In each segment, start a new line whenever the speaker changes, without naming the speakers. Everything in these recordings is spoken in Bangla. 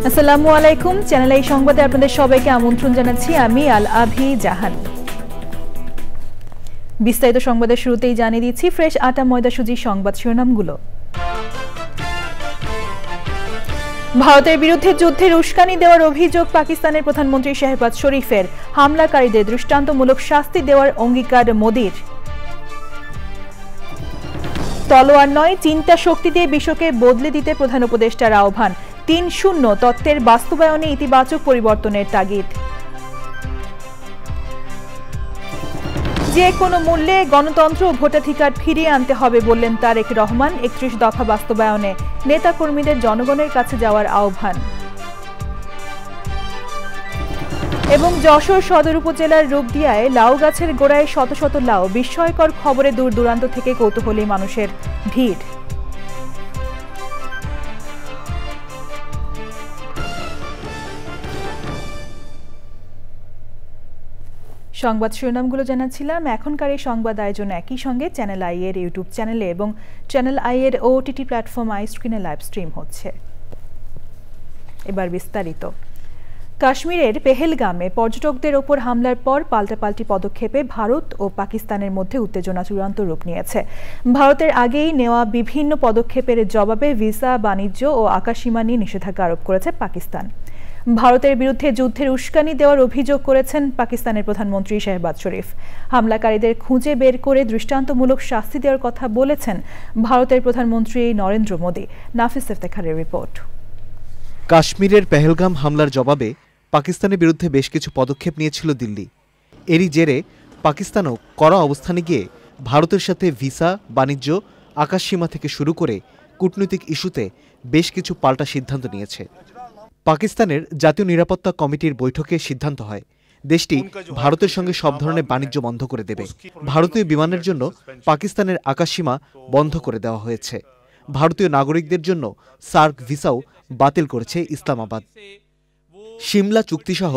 আসসালামু আলাইকুম। চ্যানেল এই সংবাদে আপনাদের সবাইকে আমন্ত্রণ জানাচ্ছি আমি আল আভি জাহান। বিস্তারিত সংবাদের শুরুতেই জানিয়ে দিচ্ছি ফ্রেশ আটা ময়দা সুজি সংবাদ শিরোনামগুলো। ভারতের বিরুদ্ধে যুদ্ধের উস্কানি দেওয়ার অভিযোগ পাকিস্তানের প্রধানমন্ত্রী শেহবাজ শরীফের। হামলাকারীদের দৃষ্টান্তমূলক শাস্তি দেওয়ার অঙ্গীকার মোদির। তলোয়ার নয়, চিন্তা শক্তি দিয়ে বিশ্বকে বদলে দিতে প্রধান উপদেষ্টার আহ্বান। ৩-০ তত্ত্বের বাস্তবায়নে ইতিবাচক পরিবর্তনের তাগিদ। যে কোনো মূল্যে গণতন্ত্র ও ভোটাধিকার ফিরিয়ে আনতে হবে বললেন তারেক রহমান। ৩১ দফা বাস্তবায়নে নেতাকর্মীদের জনগণের কাছে যাওয়ার আহ্বান। এবং যশোর সদর উপজেলার রূপদিয়ায় লাউ গাছের গোড়ায় শত শত লাউ। বিস্ময়কর খবরে দূর দূরান্ত থেকে কৌতূহলী মানুষের ভিড়। সংবাদ শিরোনামগুলো জানাচ্ছিলাম। এখনকার এই সংবাদ আয়োজন একই সঙ্গে চ্যানেল আই এর ইউটিউব চ্যানেলে এবং চ্যানেল আই এর ওটিটি প্ল্যাটফর্ম আই স্ক্রিনে লাইভ স্ট্রিম হচ্ছে। এবার বিস্তারিত। কাশ্মীরের পেহেলগামে পর্যটকদের ওপর হামলার পর পাল্টাপাল্টি পদক্ষেপে ভারত ও পাকিস্তানের মধ্যে উত্তেজনা চূড়ান্ত রূপ নিয়েছে। ভারতের আগেই নেওয়া বিভিন্ন পদক্ষেপের জবাবে ভিসা, বাণিজ্য ও আকাশসীমা নিয়ে নিষেধাজ্ঞা আরোপ করেছে পাকিস্তান। ভারতের বিরুদ্ধে যুদ্ধের উস্কানি দেওয়ার অভিযোগ করেছেন পাকিস্তানের প্রধানমন্ত্রী শেহবাজ শরীফ। হামলাকারীদের খুঁজে বের করে দৃষ্টান্তমূলক শাস্তি দেওয়ার কথা বলেছেন ভারতের প্রধানমন্ত্রী নরেন্দ্র মোদি। নাফিস ইফতেখারের রিপোর্ট।
কাশ্মীরের পেহেলগাম হামলার জবাবে পাকিস্তানের বিরুদ্ধে বেশ কিছু পদক্ষেপ নিয়েছিল দিল্লি। এরই জেরে পাকিস্তানও কড়া অবস্থানে গিয়ে ভারতের সাথে ভিসা, বাণিজ্য, আকাশসীমা থেকে শুরু করে কূটনৈতিক ইস্যুতে বেশ কিছু পাল্টা সিদ্ধান্ত নিয়েছে। পাকিস্তানের জাতীয় নিরাপত্তা কমিটির বৈঠকে সিদ্ধান্ত হয় দেশটি ভারতের সঙ্গে সব ধরনের বাণিজ্য বন্ধ করে দেবে। ভারতীয় বিমানের জন্য পাকিস্তানের আকাশসীমা বন্ধ করে দেওয়া হয়েছে। ভারতীয় নাগরিকদের জন্য সার্ক ভিসাও বাতিল করেছে ইসলামাবাদ। সিমলা চুক্তিসহ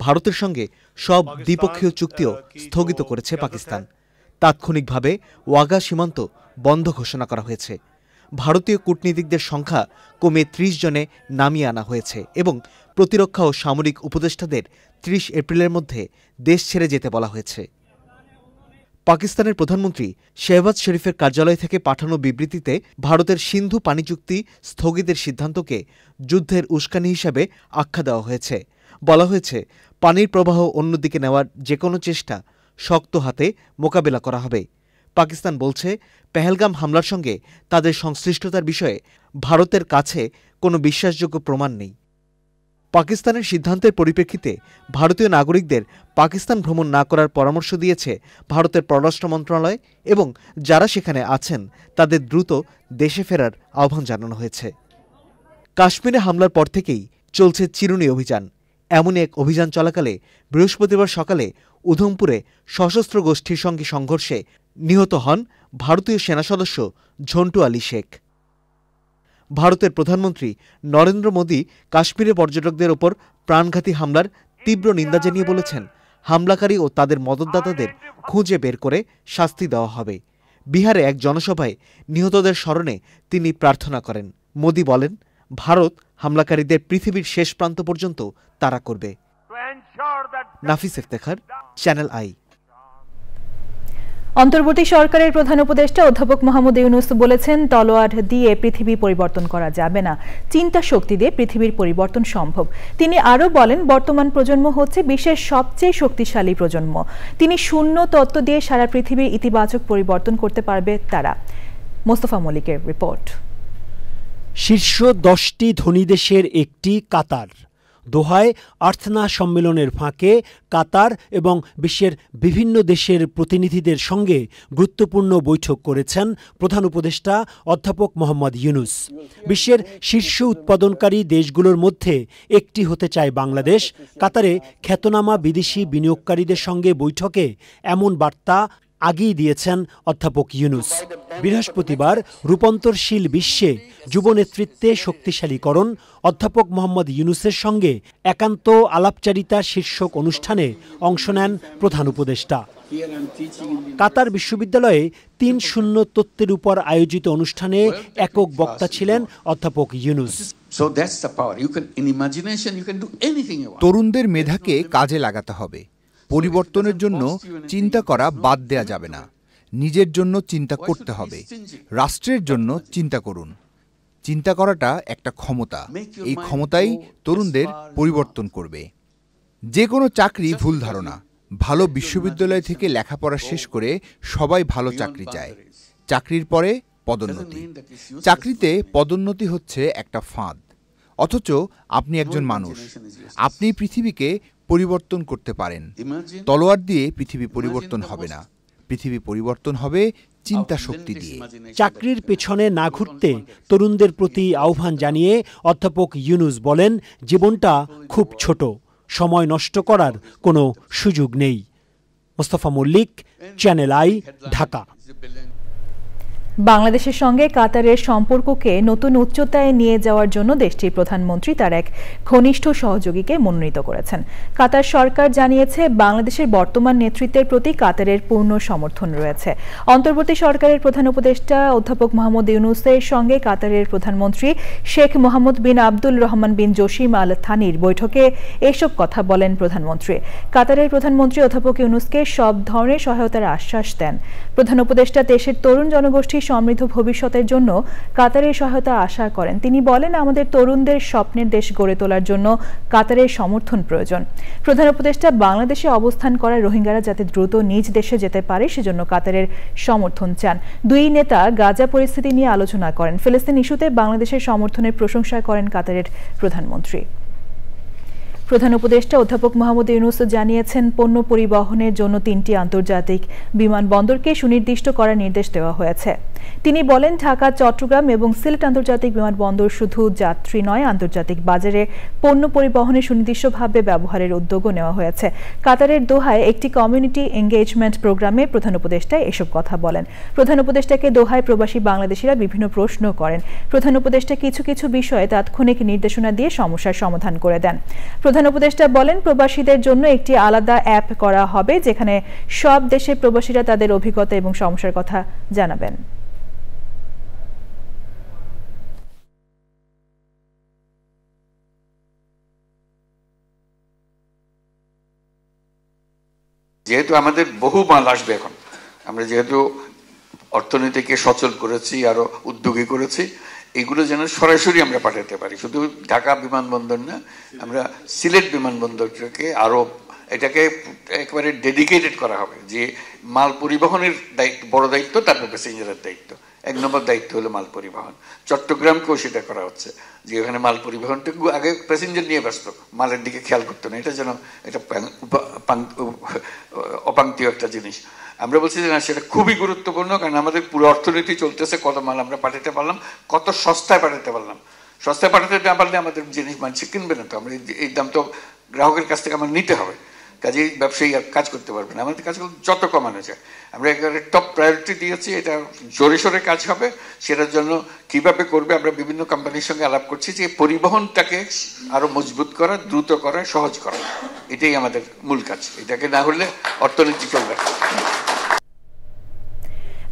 ভারতের সঙ্গে সব দ্বিপক্ষীয় চুক্তিও স্থগিত করেছে পাকিস্তান। তাৎক্ষণিকভাবে ওয়াঘা সীমান্ত বন্ধ ঘোষণা করা হয়েছে। ভারতীয় কূটনীতিকদের সংখ্যা কমে ৩০ জনে নামিয়ে আনা হয়েছে এবং প্রতিরক্ষা ও সামরিক উপদেষ্টাদের ৩০ এপ্রিলের মধ্যে দেশ ছেড়ে যেতে বলা হয়েছে। পাকিস্তানের প্রধানমন্ত্রী শেহবাজ শরীফের কার্যালয় থেকে পাঠানো বিবৃতিতে ভারতের সিন্ধু পানি চুক্তি স্থগিতের সিদ্ধান্তকে যুদ্ধের উস্কানি হিসাবে আখ্যা দেওয়া হয়েছে। বলা হয়েছে, পানির প্রবাহ অন্যদিকে নেওয়ার যে কোনো চেষ্টা শক্ত হাতে মোকাবেলা করা হবে। পাকিস্তান বলছে, পেহেলগাম হামলার সঙ্গে তাদের সংশ্লিষ্টতার বিষয়ে ভারতের কাছে কোনো বিশ্বাসযোগ্য প্রমাণ নেই। পাকিস্তানের সিদ্ধান্তের পরিপ্রেক্ষিতে ভারতীয় নাগরিকদের পাকিস্তান ভ্রমণ না করার পরামর্শ দিয়েছে ভারতের পররাষ্ট্র মন্ত্রণালয় এবং যারা সেখানে আছেন তাদের দ্রুত দেশে ফেরার আহ্বান জানানো হয়েছে। কাশ্মীরে হামলার পর থেকেই চলছে চিরুনি অভিযান। এমনই এক অভিযান চলাকালে বৃহস্পতিবার সকালে উধমপুরে সশস্ত্র গোষ্ঠীর সঙ্গে সংঘর্ষে নিহত হন ভারতীয় সেনা সদস্য ঝন্টু আলী শেখ। ভারতের প্রধানমন্ত্রী নরেন্দ্র মোদি কাশ্মীরে পর্যটকদের ওপর প্রাণঘাতী হামলার তীব্র নিন্দা জানিয়ে বলেছেন, হামলাকারী ও তাদের মদতদাতাদের খুঁজে বের করে শাস্তি দেওয়া হবে। বিহারে এক জনসভায় নিহতদের স্মরণে তিনি প্রার্থনা করেন। মোদি বলেন, ভারত হামলাকারীদের পৃথিবীর শেষ প্রান্ত পর্যন্ত তাড়া করবে। নাফিস ইফতেখার, চ্যানেল আই।
অন্তর্বর্তী সরকারের প্রধান উপদেষ্টা অধ্যাপক মোহাম্মদ ইউনূস বলেছেন, তলোয়ার দিয়ে পৃথিবী পরিবর্তন করা যাবে না, চিন্তা শক্তি দিয়ে পৃথিবীর পরিবর্তন সম্ভব। তিনি আরও বলেন, বর্তমান প্রজন্ম হচ্ছে বিশ্বের সবচেয়ে শক্তিশালী প্রজন্ম। তিনি শূন্য তত্ত্ব দিয়ে সারা পৃথিবীর ইতিবাচক পরিবর্তন করতে পারবে তারা। মোস্তফা মল্লিকের রিপোর্ট।
শীর্ষ 10টি ধনী দেশের একটি কাতার। দোহায় আর্থনা সম্মেলনের ফাঁকে কাতার এবং বিশ্বের বিভিন্ন দেশের প্রতিনিধিদের সঙ্গে গুরুত্বপূর্ণ বৈঠক করেছেন প্রধান উপদেষ্টা অধ্যাপক মোহাম্মদ ইউনূস। বিশ্বের শীর্ষ উৎপাদনকারী দেশগুলোর মধ্যে একটি হতে চায় বাংলাদেশ। কাতারে খ্যাতনামা বিদেশি বিনিয়োগকারীদের সঙ্গে বৈঠকে এমন বার্তা আগেই দিয়েছেন অধ্যাপক ইউনূস। বৃহস্পতিবার রূপান্তরশীল বিশ্বে যুব নেতৃত্বে শক্তিশালীকরণ অধ্যাপক মোহাম্মদ ইউনূসের সঙ্গে একান্ত আলাপচারিতা শীর্ষক অনুষ্ঠানে অংশ নেন প্রধান উপদেষ্টা। কাতার বিশ্ববিদ্যালয়ে ৩-০ তত্ত্বের উপর আয়োজিত অনুষ্ঠানে একক বক্তা ছিলেন অধ্যাপক ইউনূস।
তরুণদের মেধাকে কাজে লাগাতে হবে। পরিবর্তনের জন্য চিন্তা করা বাদ দেয়া যাবে না। নিজের জন্য চিন্তা করতে হবে, রাষ্ট্রের জন্য চিন্তা করুন। চিন্তা করাটা একটা ক্ষমতা, এই ক্ষমতাই তরুণদের পরিবর্তন করবে। যে কোনো চাকরি ভুল ধারণা। ভালো বিশ্ববিদ্যালয় থেকে লেখাপড়া শেষ করে সবাই ভালো চাকরি চায়। চাকরির পরে পদোন্নতি। চাকরিতে পদোন্নতি হচ্ছে একটা ফাঁদ। অথচ আপনি একজন মানুষ, আপনি পৃথিবীকে পরিবর্তন করতে পারেন। তলোয়ার দিয়ে পৃথিবী পরিবর্তন হবে না, পৃথিবী পরিবর্তন হবে চিন্তা শক্তি দিয়ে।
চাকরির পেছনে না ঘুরতে তরুণদের প্রতি আহ্বান জানিয়ে অধ্যাপক ইউনূস বলেন, জীবনটা খুব ছোট, সময় নষ্ট করার কোনো সুযোগ নেই। Mostafa Mallick, channel I, Dhaka.
বাংলাদেশের সঙ্গে কাতারের সম্পর্ককে নতুন উচ্চতায় নিয়ে যাওয়ার জন্য দেশটির প্রধানমন্ত্রী তার এক ঘনিষ্ঠ সহযোগীকে মনোনীত করেছেন। কাতার সরকার জানিয়েছে, বাংলাদেশের বর্তমান নেতৃত্বের প্রতি কাতারের পূর্ণ সমর্থন রয়েছে। অন্তর্বর্তী সরকারের প্রধান উপদেষ্টা অধ্যাপক মোহাম্মদ ইউনূসের সঙ্গে কাতারের প্রধানমন্ত্রী শেখ মোহাম্মদ বিন আব্দুল রহমান বিন জসিম আল থানির বৈঠকে এসব কথা বলেন প্রধানমন্ত্রী। কাতারের প্রধানমন্ত্রী অধ্যাপক ইউনূসকে সব ধরনের সহায়তার আশ্বাস দেন। প্রধান উপদেষ্টা দেশের তরুণ জনগোষ্ঠী সমৃদ্ধ ভবিষ্যতের জন্য কাতারের সহায়তা আশা করেন। তিনি বলেন, আমাদের তরুণদের স্বপ্নের দেশ গড়ে তোলার জন্য কাতারের সমর্থন প্রয়োজন। প্রধান উপদেষ্টা বাংলাদেশে অবস্থান করা রোহিঙ্গারা যাতে দ্রুত নিজ দেশে যেতে পারে সেজন্য কাতারের সমর্থন চান। দুই নেতা গাজা পরিস্থিতি নিয়ে আলোচনা করেন। ফিলিস্তিন ইস্যুতে বাংলাদেশের সমর্থনের প্রশংসা করেন কাতারের প্রধানমন্ত্রী। প্রধান উপদেষ্টা অধ্যাপক মোহাম্মদ ইউনূস জানিয়েছেন, পণ্য পরিবহনের জন্য 3টি আন্তর্জাতিক বিমানবন্দরকে সুনির্দিষ্ট করার নির্দেশ দেওয়া হয়েছে। তিনি বলেন, ঢাকা, চট্টগ্রাম এবং সিলেট আন্তর্জাতিক বিমানবন্দর শুধু যাত্রী নয়, আন্তর্জাতিক বাজারে পণ্য পরিবহনে সুনির্দিষ্টভাবে ব্যবহারের উদ্যোগও নেওয়া হয়েছে। কাতারের দোহায় একটি কমিউনিটি এঙ্গেজমেন্ট প্রোগ্রামে প্রধান উপদেষ্টা এসব কথা বলেন। প্রধান উপদেষ্টাকে দোহায় প্রবাসী বাংলাদেশিরা বিভিন্ন প্রশ্ন করেন। প্রধান উপদেষ্টা কিছু কিছু বিষয়ে তাৎক্ষণিক নির্দেশনা দিয়ে সমস্যার সমাধান করে দেন। প্রধান উপদেষ্টা বলেন, প্রবাসীদের জন্য একটি আলাদা অ্যাপ করা হবে, যেখানে সব দেশের প্রবাসীরা তাদের অভিজ্ঞতা এবং সমস্যার কথা জানাবেন।
যেহেতু আমাদের বহু মাল আসবে এখন, আমরা যেহেতু অর্থনীতিকে সচল করেছি, আরো উদ্যোগী করেছি, এগুলো যেন সরাসরি আমরা পাঠাতে পারি। শুধু ঢাকা বিমানবন্দর না, আমরা সিলেট বিমানবন্দরটাকে আরো এটাকে একেবারে ডেডিকেটেড করা হবে, যে মাল পরিবহনের দায়িত্ব, বড় দায়িত্ব, তারপর প্যাসেঞ্জারের দায়িত্ব। 1 নম্বর দায়িত্ব হলো মাল পরিবহন। চট্টগ্রামকেও সেটা করা হচ্ছে, যে ওখানে মাল পরিবহনটুকু আগে প্যাসেঞ্জার নিয়ে ব্যস্ত, মালের দিকে খেয়াল করতো না। এটা যেন এটা অপাঙ্ক্তীয় একটা জিনিস। আমরা বলছি যে না, সেটা খুবই গুরুত্বপূর্ণ, কারণ আমাদের পুরো অর্থনীতি চলতেছে, কত মাল আমরা পাঠাতে পারলাম, কত সস্তায় পাঠাতে পারলাম। সস্তায় পাঠাতে না পারলে আমাদের জিনিস মানুষ কিনবে না, তো আমরা এই দাম তো গ্রাহকের কাছ থেকে আমার নিতে হবে। কাজেই ব্যবসায়ী আর কাজ করতে পারবে না। আমাদের কাজগুলো যত কমানো যায়, আমরা একেবারে টপ প্রায়োরিটি দিয়েছি। এটা জোরে সোরে কাজ হবে, সেটার জন্য কিভাবে করবে আমরা বিভিন্ন কোম্পানির সঙ্গে আলাপ করছি, যে পরিবহনটাকে আরো মজবুত করা, দ্রুত করা, সহজ করা, এটাই আমাদের মূল কাজ। এটাকে না হলে অর্থনীতি চলবে না।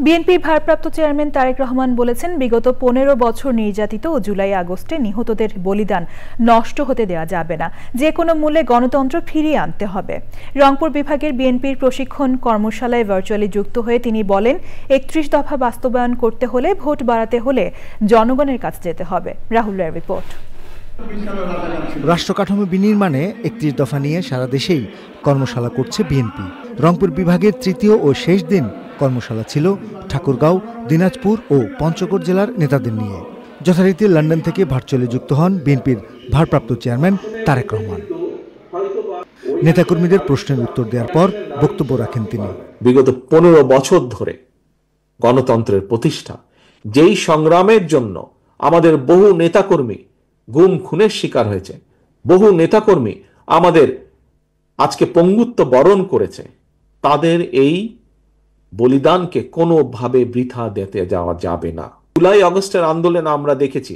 বিএনপির ভারপ্রাপ্ত চেয়ারম্যান তারেক রহমান বলেছেন, বিগত 15 বছর নির্যাতিত ও জুলাই আগস্টে নিহতদের বলিদান নষ্ট হতে দেওয়া যাবে না। যে কোনো মূল্যে গণতন্ত্র ফিরিয়ে আনতে হবে। রংপুর বিভাগের বিএনপির প্রশিক্ষণ কর্মশালায় ভার্চুয়ালি যুক্ত হয়ে তিনি বলেন, 31 দফা বাস্তবায়ন করতে হলে, ভোট বাড়াতে হলে জনগণের কাছে যেতে হবে। রাহুল রায়ের রিপোর্ট।
রাষ্ট্রকাঠামো বিনির্মাণে 31 দফা নিয়ে সারা দেশেই কর্মশালা করছে বিএনপি। রংপুর বিভাগের তৃতীয় ও শেষ দিন কর্মশালা ছিল ঠাকুরগাঁও, দিনাজপুর ও পঞ্চগড় জেলার নেতাদের নিয়ে। যথারীতি লন্ডন থেকে ভার্চুয়ালি যুক্ত হন বিএনপির ভারপ্রাপ্ত চেয়ারম্যান তারেক রহমান। নেতাকর্মীদের প্রশ্নের উত্তর দেওয়ার পর বক্তব্য রাখেন তিনি।
বিগত 15 বছর ধরে গণতন্ত্রের প্রতিষ্ঠা, যেই সংগ্রামের জন্য আমাদের বহু নেতাকর্মী গুম খুনের শিকার হয়েছে, বহু নেতাকর্মী আমাদের আজকে পঙ্গুত্ব বরণ করেছে, তাদের এই বলিদানকে কোনোভাবে বৃথা দিতে যাওয়া যাবে না। জুলাই আগস্টের আন্দোলনে আমরা দেখেছি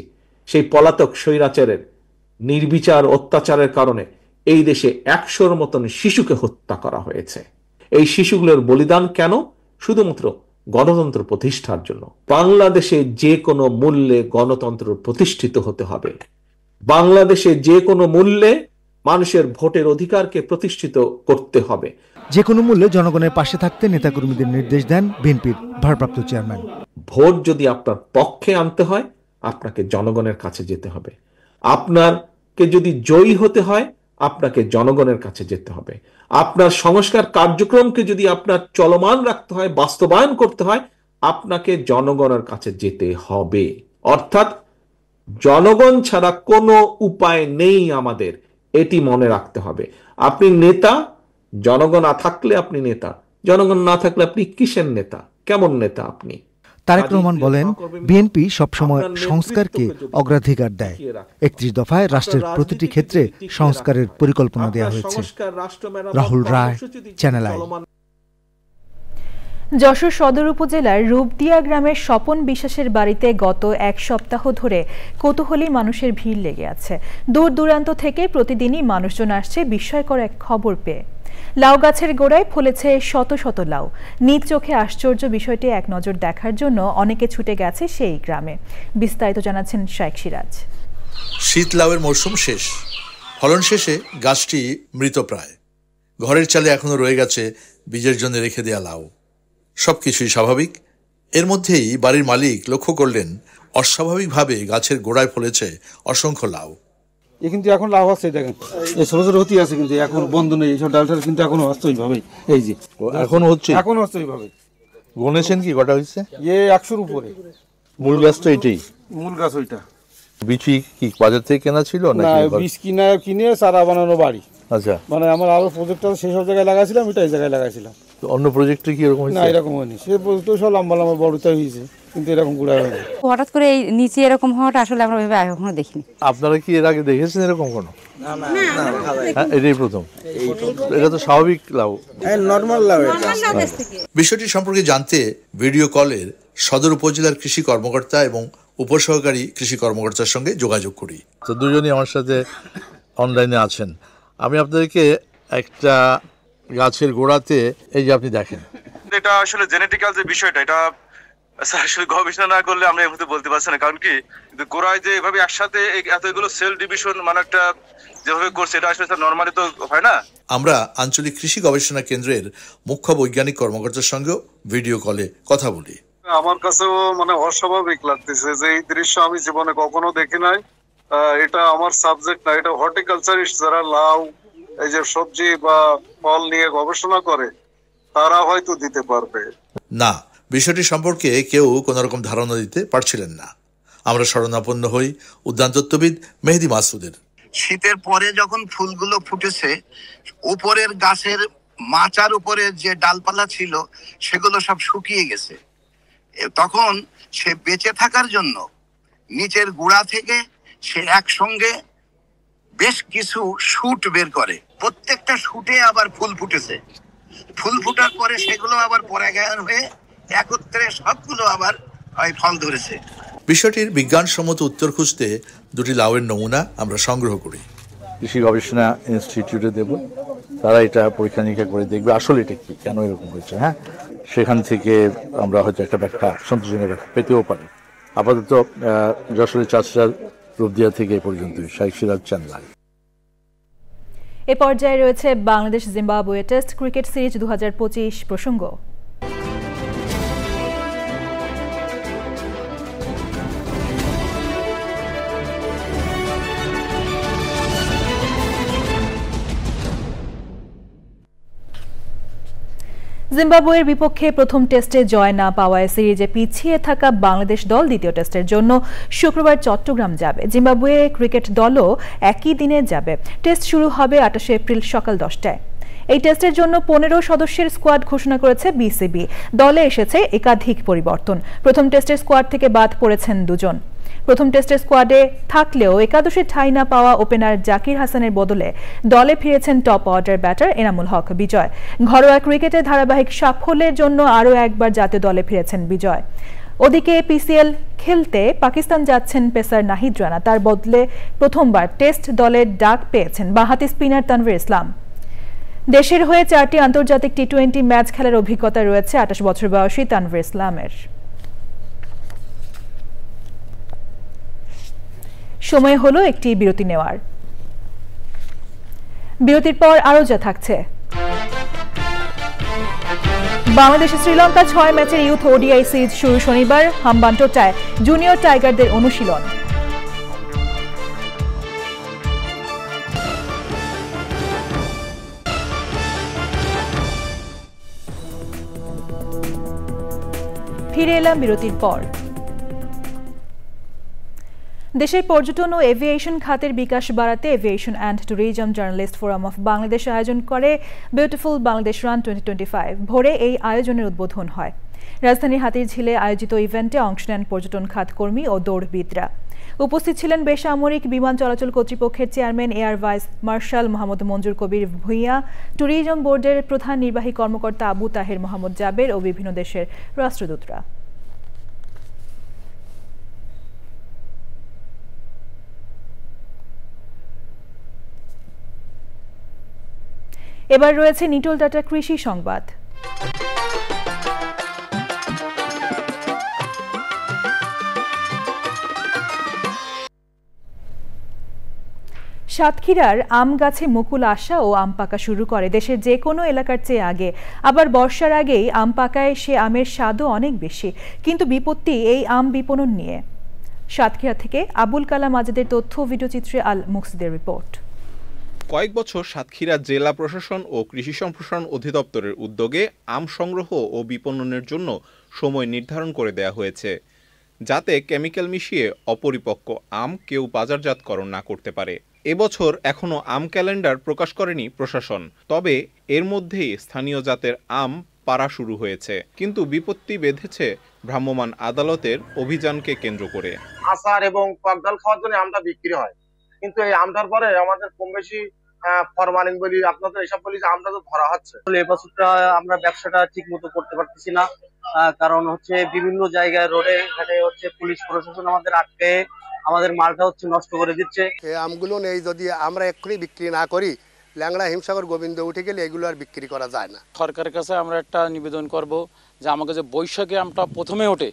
সেই পলাতক স্বৈরাচারের নির্বিচার অত্যাচারের কারণে এই দেশে 100-র মতন শিশুকে হত্যা করা হয়েছে। এই শিশুগুলোর বলিদান কেন? শুধুমাত্র গণতন্ত্র প্রতিষ্ঠার জন্য। বাংলাদেশে যে কোনো মূল্যে গণতন্ত্র প্রতিষ্ঠিত হতে হবে। বাংলাদেশে যে কোনো মূল্যে মানুষের ভোটের অধিকারকে প্রতিষ্ঠিত করতে হবে।
যে কোনো মূল্যে জনগণের পাশে থাকতে নেতাকর্মীদের নির্দেশ দেন বিএনপির ভারপ্রাপ্ত চেয়ারম্যান।
ভোট যদি আপনার পক্ষে আনতে হয়, আপনাকে জনগণের কাছে যেতে হবে। আপনাকে যদি জয়ী হতে হয়, আপনাকে জনগণের কাছে যেতে হবে। আপনার সংস্কার কার্যক্রমকে যদি আপনার চলমান রাখতে হয়, বাস্তবায়ন করতে হয়, আপনাকে জনগণের কাছে যেতে হবে। অর্থাৎ জনগণ ছাড়া কোনো উপায় নেই আমাদের, এটি মনে রাখতে হবে। আপনি নেতা, জনগণ না থাকলে আপনি নেতা, জনগণ না থাকলে আপনি কিসের নেতা, কেমন নেতা আপনি?
তারেক রহমান বলেন, বিএনপি সবসময় সংস্কারকে অগ্রাধিকার দেয়। 31 দফায় রাষ্ট্রের প্রতিটি ক্ষেত্রে সংস্কারের পরিকল্পনা দেওয়া হয়েছে। রাহুল রায়, চ্যানেল আই।
যশোর সদর উপজেলার রূপদিয়া গ্রামের স্বপন বিশ্বাসের বাড়িতে গত এক সপ্তাহ ধরে কৌতূহলী মানুষের ভিড় লেগে আছে। দূর দূরান্ত থেকে প্রতিদিনই মানুষজন আসছে বিস্ময়কর এক খবর পেয়ে। লাউ গাছের গোড়ায় ফলেছে শত শত লাউ। নিজ চোখে আশ্চর্য বিষয়টি এক নজর দেখার জন্য অনেকে ছুটে গেছে সেই গ্রামে। বিস্তারিত জানাচ্ছেন শেখ সিরাজ।
শীত লাউয়ের মৌসুম শেষ, ফলন শেষে গাছটি মৃতপ্রায়। ঘরের চালে এখনো রয়ে গেছে বীজের জন্য রেখে দেয়া লাউ। সবকিছুই স্বাভাবিক। এর মধ্যেই বাড়ির মালিক লক্ষ্য করলেন অস্বাভাবিকভাবে গাছের গোড়ায় ফলেছে অসংখ্য লাউ।
কিন্তু এখন লাউ আছে, দেখেন এই ছোট ছোট হতে আছে, কিন্তু এখন বন্ধ নেই। এইসব ডালটাল কিন্তু এখনো হচ্ছে ওইভাবেই। এই যে
এখনো হচ্ছে,
এখনো হচ্ছে ওইভাবে।
গণেছেন কি কটা হয়েছে?
100-র উপরে।
মূল গাছ তো এটাই?
মূল গাছ ওইটা।
বিচি কি বাজার থেকে কেনা ছিল না?
বীজ কিনে চারা বানানো বাড়ি।
আচ্ছা,
মানে আমার আরো প্রজেক্টটা সেই সব জায়গায় লাগাইছিলাম, এটা এই জায়গায় লাগাইছিলাম।
অন্য প্রজেক্টে কি এরকম?
না, এরকম হয়নি। সে প্রজেক্ট সব লম্বা লম্বা বড়টাই হয়েছে, কিন্তু এরকম গুড়া হয়নি।
হঠাৎ করে এই নিচে এরকম হওয়াটা আসলে আমরা ভেবে এখনো দেখিনি।
আপনারা কি এর আগে দেখেছেন এরকম কোনো? এটাই প্রথম। এটা তো স্বাভাবিক লাউ,
নরমাল লাউ।
বিষয়টি সম্পর্কে জানতে ভিডিও কলের সদর উপজেলার কৃষি কর্মকর্তা এবং উপসহকারী কৃষি কর্মকর্তার সঙ্গে যোগাযোগ করি। তো দুজনই আমার সাথে অনলাইনে আছেন। আমি আপনাদেরকে একটা গাছের গোড়াতে, এই যে আপনি দেখেন,
এটা আসলে জেনেটিক্যাল যে বিষয়টা, এটা আসলে গবেষণা না করলে আমরা এই মুহূর্তে বলতে পারছি না। কারণ কি, গোড়ায় যে এভাবে একসাথে এতগুলো সেল ডিভিশন মানে একটা যেভাবে করছে, এটা আসলে নরমালি তো হয় না।
আমরা আঞ্চলিক কৃষি গবেষণা কেন্দ্রের মুখ্য বৈজ্ঞানিক কর্মকর্তার সঙ্গেও ভিডিও কলে কথা বলি।
আমার কাছেও মানে অস্বাভাবিক লাগতেছে যে এই দৃশ্য আমি জীবনে কখনো দেখি নাই। এটা আমার সাবজেক্ট না, এটা হর্টিকালচারিস্ট যারা লাউ এই যে সবজি বা ফল নিয়ে গবেষণা করে তারা হয়তো দিতে পারবে।
না, বিষয়টি সম্পর্কে কেউ কোনো রকম ধারণা দিতে পারছিলেন না। আমরা শরণাপন্ন হই উদ্যানতত্ত্ববিদ মেহেদি মাসুদের।
শীতের পরে যখন ফুলগুলো ফুটেছে, উপরের গাছের মাচার উপরে যে ডালপালা ছিল সেগুলো সব শুকিয়ে গেছে। তখন সে বেঁচে থাকার জন্য নিচের গোড়া থেকে সে একসঙ্গে বেশ কিছু শুট বের করে। প্রত্যেকটা শুটে আবার ফুল ফুটেছে। ফুল ফুটার পরে সেগুলো আবার পরাগায়ন হয়ে একত্রে সবগুলো আবার ফল ধরেছে।
বিষয়টির বিজ্ঞানসম্মত উত্তর খুঁজতে দুটি লাউয়ের নমুনা আমরা সংগ্রহ করি। কৃষি গবেষণা ইনস্টিটিউটে দেব, তারা এটা পরীক্ষা নিরীক্ষা করে দেখবে আসলে এটা কি, কেন এরকম হয়েছে। হ্যাঁ, সেখান থেকে আমরা হয়তো একটা ব্যাখ্যা, সন্তোষজনক ব্যাখ্যা পেতেও পারি। আপাতত যশোরের চাষরা রূপদিয়া থেকে এই পর্যন্ত। Sheikh Siraj, channel I.
এ পর্যায়ে রয়েছে Bangladesh Zimbabwe test cricket series 2025 প্রসঙ্গ। জিম্বাবুয়ের বিপক্ষে প্রথম টেস্টে জয় না পাওয়ায় সিরিজে পিছিয়ে থাকা বাংলাদেশ দল দ্বিতীয় টেস্টের জন্য শুক্রবার চট্টগ্রাম যাবে। জিম্বাবুয়ে ক্রিকেট দলও একই দিনে যাবে। টেস্ট শুরু হবে 28 এপ্রিল সকাল 10টায়। এই টেস্টের জন্য 15 সদস্যের স্কোয়াড ঘোষণা করেছে বিসিবি। দলে এসেছে একাধিক পরিবর্তন। প্রথম টেস্টের স্কোয়াড থেকে বাদ পড়েছেন দুজন। প্রথম টেস্টের স্কোয়াডে থাকলেও একাদশে ঠাঁই না পাওয়া ওপেনার জাকির হাসানের বদলে দলে ফিরেছেন top order batter Enamul Haque বিজয়। ঘরোয়া ক্রিকেটে ধারাবাহিক সাফল্যের জন্য আরও একবার জাতীয় দলে ফিরেছেন বিজয়। ওদিকে পিসিএল খেলতে পাকিস্তান যাচ্ছেন পেসার নাহিদ রানা, তার বদলে প্রথমবার টেস্ট দলের ডাক পেয়েছেন বাঁহাতি স্পিনার তানভীর ইসলাম। দেশের হয়ে 4টি আন্তর্জাতিক টি-20 ম্যাচ খেলার অভিজ্ঞতা রয়েছে 28 বছর বয়সী তানভীর ইসলামের। সময় হলো একটি বিরতি নেওয়ার। বিরতির পর আরও যা থাকছে। বাংলাদেশ শ্রীলঙ্কা 6 ম্যাচের ইউথ ওডিআই সিরিজ শুরু শনিবার হামবান্টোটায় জুনিয়র টাইগারদের অনুশীলন। ফিরে এলাম বিরতির পর। দেশের পর্যটন ও এভিয়েশন খাতের বিকাশ বাড়াতে aviation and tourism journalist forum of Bangladesh আয়োজন করে বিউটিফুল বাংলাদেশ রান 2025। ভোরে এই আয়োজনের উদ্বোধন হয়। রাজধানীর হাতিরঝিলে আয়োজিত ইভেন্টে অংশ নেন পর্যটন খাত কর্মী ও দৌড়বিদরা। উপস্থিত ছিলেন বেসামরিক বিমান চলাচল কর্তৃপক্ষের chairman air vice marshal Mohammad Manjur Kabir Bhuiyan, tourism বোর্ডের প্রধান নির্বাহী কর্মকর্তা আবু তাহের মোহাম্মদ জাবের ও বিভিন্ন দেশের রাষ্ট্রদূতরা। এবার রয়েছে নিটোল ডাটা কৃষি সংবাদ। সাতক্ষীরার আম গাছে মুকুল আসা ও আম পাকা শুরু করে দেশের যে কোনো এলাকার চেয়ে আগে। আবার বর্ষার আগেই আম পাকায় সে আমের স্বাদও অনেক বেশি, কিন্তু বিপত্তি এই আম বিপণন নিয়ে। সাতক্ষীরা থেকে আবুল কালাম আজাদের তথ্য, ভিডিওচিত্রে আল মুকসিদের রিপোর্ট।
কয়েক বছর সাতক্ষীরা জেলা প্রশাসন ও কৃষি সম্প্রসারণ অধিদপ্তরের উদ্যোগে আম সংগ্রহ ও বিপণনের জন্য সময় নির্ধারণ করে দেয়া হয়েছে, যাতে কেমিক্যাল মিশিয়ে অপরিপক্ক আম কেউ বাজারজাতকরণ না করতে পারে। এবছর এখনও আম ক্যালেন্ডার প্রকাশ করেনি প্রশাসন, তবে এর মধ্যেই স্থানীয় জাতের আম পাড়া শুরু হয়েছে। কিন্তু বিপত্তি বেঁধেছে ভ্রাম্যমাণ আদালতের অভিযানকে কেন্দ্র করে।
আচার এবং টকডাল খাওয়ার জন্য আমটা বিক্রি হয়, কিন্তু এই আমটার পরে আমাদের কম বেশি ফরমালিন বলি, আপনাদের এসব বলি, আমটা তো ধরা হচ্ছে। এবছরটা আমরা ব্যবসাটা ঠিক মতো করতে পারতেছি না, কারণ হচ্ছে বিভিন্ন জায়গায় রোডে ঘাটে হচ্ছে পুলিশ প্রশাসন আমাদের আটকে আমাদের মালটা হচ্ছে নষ্ট করে দিচ্ছে।
এই আমগুলো নেই, যদি আমরা এক্ষুনি বিক্রি না করি, ল্যাংড়া, হিমসাগর, গোবিন্দ উঠে গেলে এগুলো আর বিক্রি করা যায় না।
সরকারের কাছে আমরা একটা নিবেদন করব যে আমাকে যে বৈশাখে আমটা প্রথমে ওঠে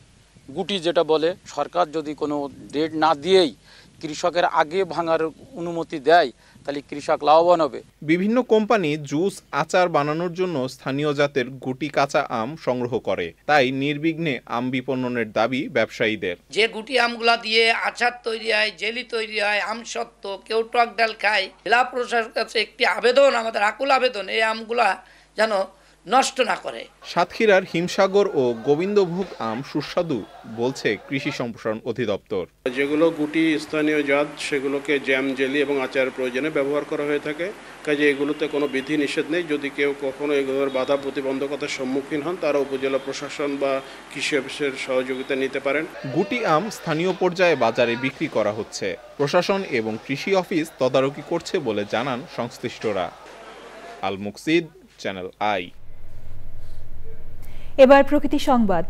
গুটি যেটা বলে, সরকার যদি কোনো ডেট না দিয়েই কৃষকের আগে ভাঙার অনুমতি দেয়, তাহলে কৃষক লাভবান হবে।
বিভিন্ন কোম্পানি জুস, আচার বানানোর জন্য স্থানীয় জাতের গুটি কাঁচা আম সংগ্রহ করে, তাই নির্বিঘ্নে আম বিপণনের দাবি ব্যবসায়ীদের।
যে গুটি আমগুলা দিয়ে আচার তৈরি হয়, জেলি তৈরি হয়, আম সত্ত্ব, কেউ টক ডাল খায়, জেলা প্রশাসনের কাছে একটি আবেদন, আমাদের আকুল আবেদন, এই আমগুলা যেন নষ্ট না করে।
সাতক্ষীরার হিমসাগর ও গোবিন্দভোগ আম সুস্বাদু বলছে কৃষি সম্প্রসারণ অধিদপ্তর।
যেগুলো গুটি স্থানীয় জাত, সেগুলোকে জ্যাম, জেলি এবং আচার প্রয়োজনে ব্যবহার করা হয়ে থাকে। কাজে এগুলোতে কোনো বিধি নিষেধ নেই। যদি কেউ কখনো এগুলোর বাধা প্রতিবন্ধকতার সম্মুখীন হন, তারা উপজেলা প্রশাসন বা কৃষি অফিসের সহযোগিতা নিতে পারেন।
গুটি আম স্থানীয় পর্যায়ে বাজারে বিক্রি করা হচ্ছে। প্রশাসন এবং কৃষি অফিস তদারকি করছে বলে জানান সংশ্লিষ্টরা। আল মুকসিদ, চ্যানেল আই।
এবার প্রকৃতি সংবাদ।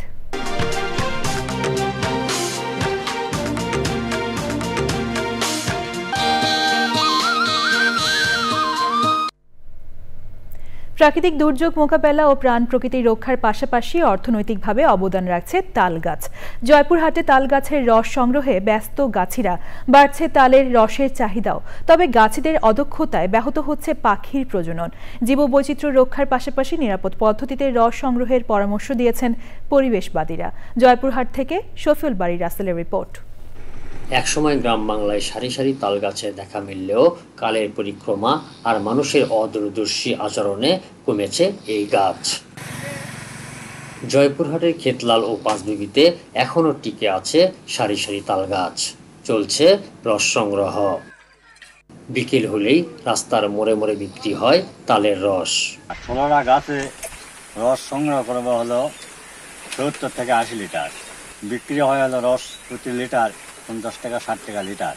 প্রাকৃতিক দুর্যোগ মোকাবেলা ও প্রাণ প্রকৃতি রক্ষার পাশাপাশি অর্থনৈতিকভাবে অবদান রাখছে তাল গাছ। জয়পুরহাটে তাল গাছের রস সংগ্রহে ব্যস্ত গাছিরা, বাড়ছে তালের রসের চাহিদাও। তবে গাছিদের অদক্ষতায় ব্যাহত হচ্ছে পাখির প্রজনন। জীববৈচিত্র্য রক্ষার পাশাপাশি নিরাপদ পদ্ধতিতে রস সংগ্রহের পরামর্শ দিয়েছেন পরিবেশবাদীরা। জয়পুরহাট থেকে শফিউল বাড়ি রাসেলের রিপোর্ট।
একসময় গ্রাম বাংলায় সারি সারি তাল গাছের দেখা মিললেও কালের পরিক্রমা আর মানুষের অদূরদর্শী আচরণে কমেছে এই গাছ। জয়পুরহাটের খেতলাল ও পাঁচবিবিতে এখনো টিকে আছে সারি সারি তাল গাছ। চলছে রস সংগ্রহ। বিকেল হলেই রাস্তার মোড়ে মোড়ে বিক্রি হয় তালের রস।
16টা গাছে রস সংগ্রহ করবো হলো 70 থেকে 80 লিটার, বিক্রি হয় হলো রস প্রতি লিটার 50 টাকা 60 টাকা লিটার।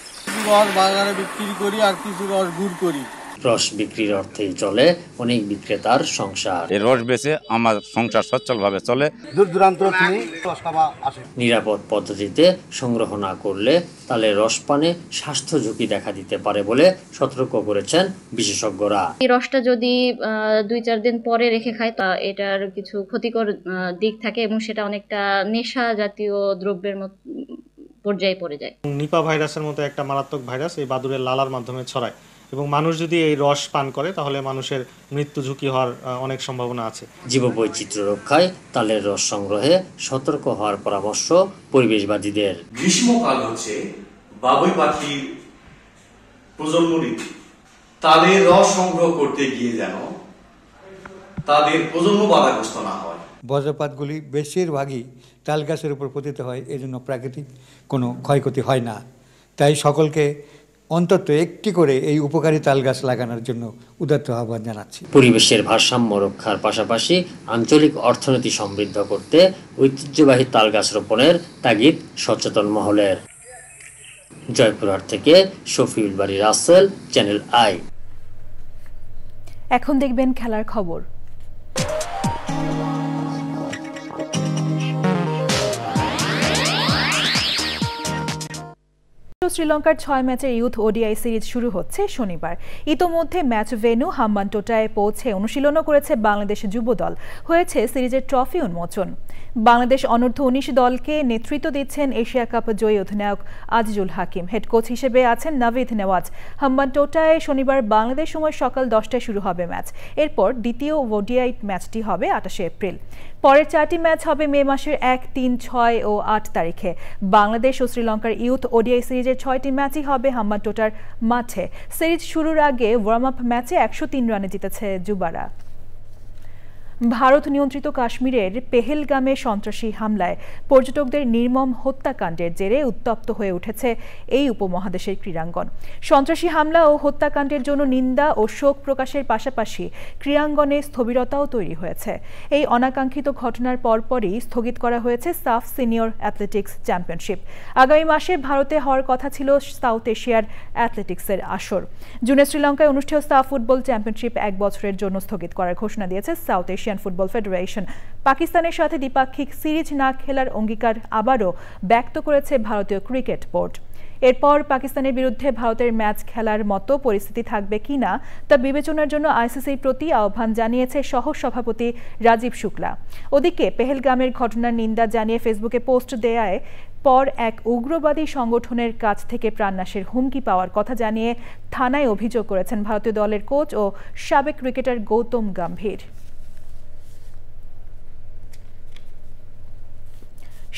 রস বাজারে বিক্রি করি আর কিছু রস গুড় করি।
রস বিক্রির অর্থেই চলে অনেক বিক্রেতার সংসার।
এই রস বেচে আমার সংসার সচ্ছলভাবে চলে।
দূর দূরান্ত থেকে রস খাওয়া আসে।
নিরাপদ পদ্ধতিতে সংগ্রহ না করলে তাহলে রস পানে স্বাস্থ্য ঝুঁকি দেখা দিতে পারে বলে সতর্ক করেছেন বিশেষজ্ঞরা।
এই রসটা যদি 2-4 দিন পরে রেখে খায় তা এটার কিছু ক্ষতিকর দিক থাকে এবং সেটা অনেকটা নেশা জাতীয় দ্রব্যের পর্যায়ে পড়ে যায়।
নিপা ভাইরাসের মতো একটা মারাত্মক ভাইরাস এই বাদুড়ের লালার মাধ্যমে ছড়ায় এবং মানুষ যদি এই রস পান করে তাহলে মানুষের মৃত্যু ঝুঁকি হওয়ার অনেক সম্ভাবনা আছে।
জীববৈচিত্র্য রক্ষায় তালের রস সংগ্রহে সতর্ক হওয়ার পরামর্শ পরিবেশবাদীদের।
গ্রীষ্মকাল হচ্ছে বাবুই পাখির প্রজন্ম ঋতু। তাদের রস সংগ্রহ করতে গিয়ে যেন তাদের প্রজন্ম বাধাগ্রস্ত না হয়।
বজ্রপাতগুলি বেশিরভাগই তাল গাছের উপর পতিত হয়, এজন্য প্রাকৃতিক কোনো ক্ষয়ক্ষতি হয় না। তাই সকলকে অন্তত একটি করে এই উপকারী তাল গাছ লাগানোর জন্য উদাত্ত আহ্বান জানাচ্ছি।
পরিবেশের ভারসাম্য রক্ষার পাশাপাশি আঞ্চলিক অর্থনীতি সমৃদ্ধ করতে ঐতিহ্যবাহী তাল গাছ রোপণের তাগিদ সচেতন মহলের। জয়পুরহাট থেকে শফিউল বারী রাসেল, চ্যানেল আই।
এখন দেখবেন খেলার খবর। শ্রীলঙ্কার 6 ম্যাচের ইউথ ওডিআই সিরিজ শুরু হচ্ছে শনিবার। ইতোমধ্যে ম্যাচ ভেন্যু হাম্বানটোটায় পৌঁছে অনুশীলনও করেছে বাংলাদেশ যুব দল। হয়েছে সিরিজের ট্রফি উন্মোচন। বাংলাদেশ অনূর্ধ্ব 19 দলকে নেতৃত্ব দিচ্ছেন এশিয়া কাপ জয়ী অধিনায়ক আজিজুল হাকিম। হেড কোচ হিসেবে আছেন নাভিদ নেওয়াজ। হাম্বানটোটায় শনিবার বাংলাদেশ সময় সকাল 10টায় শুরু হবে ম্যাচ। এরপর দ্বিতীয় ওডিআই ম্যাচটি হবে 28শে এপ্রিল। পরের 4টি ম্যাচ হবে মে মাসের 1, 3, 6 ও 8 তারিখে। বাংলাদেশ ও শ্রীলঙ্কার ইউথ ওডিআই সিরিজের 6টি ম্যাচই হবে হাম্বানটোটার মাঠে। সিরিজ শুরুর আগে ওয়ার্ম আপ ম্যাচে 103 রানে জিতেছে যুবারা। ভারত নিয়ন্ত্রিত কাশ্মীরের পেহেলগামে সন্ত্রাসী হামলায় পর্যটকদের নির্মম হত্যাকাণ্ডের জেরে উত্তপ্ত হয়ে উঠেছে এই উপমহাদেশের ক্রীড়াঙ্গন। সন্ত্রাসী হামলা ও হত্যাকাণ্ডের জন্য নিন্দা ও শোক প্রকাশের পাশাপাশি ক্রীড়াঙ্গনে স্থবিরতাও তৈরি হয়েছে। এই অনাকাঙ্ক্ষিত ঘটনার পরপরই স্থগিত করা হয়েছে সাফ সিনিয়র অ্যাথলেটিক্স চ্যাম্পিয়নশিপ। আগামী মাসে ভারতে হওয়ার কথা ছিল সাউথ এশিয়ার অ্যাথলেটিক্সের আসর। জুনে শ্রীলঙ্কায় অনুষ্ঠেয় সাফ ফুটবল চ্যাম্পিয়নশিপ 1 বছরের জন্য স্থগিত করার ঘোষণা দিয়েছে সাউথ এশিয়ান ফুটবল ফেডারেশন। পাকিস্তানের সাথে দ্বিপাক্ষিক সিরিজ না খেলার অঙ্গীকার আবারও ব্যক্ত করেছে ভারতীয় ক্রিকেট বোর্ড। এরপর পাকিস্তানের বিরুদ্ধে ভারতের ম্যাচ খেলার মতো পরিস্থিতি থাকবে কিনা তা বিবেচনার জন্য আইসিসির প্রতি আহ্বান জানিয়েছে সহ সভাপতি রাজীব শুক্লা। ওদিকে পেহেলগামের ঘটনার নিন্দা জানিয়ে ফেসবুকে পোস্ট দেয়ায় পর এক উগ্রবাদী সংগঠনের কাছ থেকে প্রাণনাশের হুমকি পাওয়ার কথা জানিয়ে থানায় অভিযোগ করেছেন ভারতীয় দলের কোচ ও সাবেক ক্রিকেটার গৌতম গম্ভীর।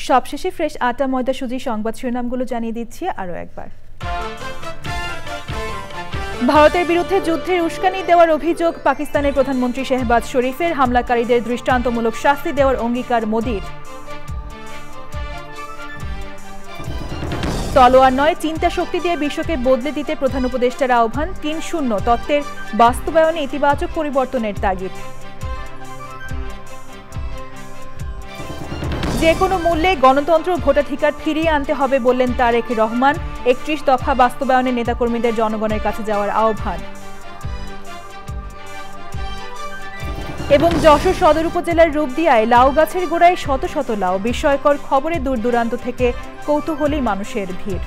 সবশেষে ফ্রেশ আটা ময়দা সুজি সংবাদ শিরোনামগুলো জানিয়ে দিচ্ছি আরও একবার। ভারতের বিরুদ্ধে যুদ্ধের উস্কানি দেওয়ার অভিযোগ পাকিস্তানের প্রধানমন্ত্রী শেহবাজ শরীফের। হামলাকারীদের দৃষ্টান্তমূলক শাস্তি দেওয়ার অঙ্গীকার মোদির। তলোয়ার নয় চিন্তা শক্তি দিয়ে বিশ্বকে বদলে দিতে প্রধান উপদেষ্টার আহ্বান। ৩-0 তত্ত্বের বাস্তবায়নে ইতিবাচক পরিবর্তনের তাগিদ। যে কোনো মূল্যে গণতন্ত্র ভোটাধিকার ফিরিয়ে আনতে হবে বললেন তারেক রহমান। 31 দফা বাস্তবায়নে নেতাকর্মীদের জনগণের কাছে যাওয়ার আহ্বান। এবং যশোর সদর উপজেলার রূপদিয়ায় লাউ গাছের গোড়ায় শত শত লাউ। বিস্ময়কর খবরে দূর দূরান্ত থেকে কৌতূহলী মানুষের ভিড়।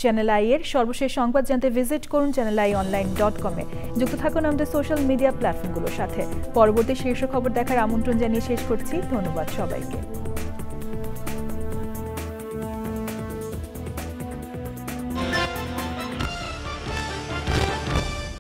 চ্যানেল আই এর সর্বশেষ সংবাদ জানতে ভিজিট করুন channelionline.com-এ। যুক্ত থাকুন আমাদের সোশ্যাল মিডিয়া প্ল্যাটফর্মগুলোর সাথে। পরবর্তী শীর্ষ খবর দেখার আমন্ত্রণ জানিয়ে শেষ করছি। ধন্যবাদ সবাইকে।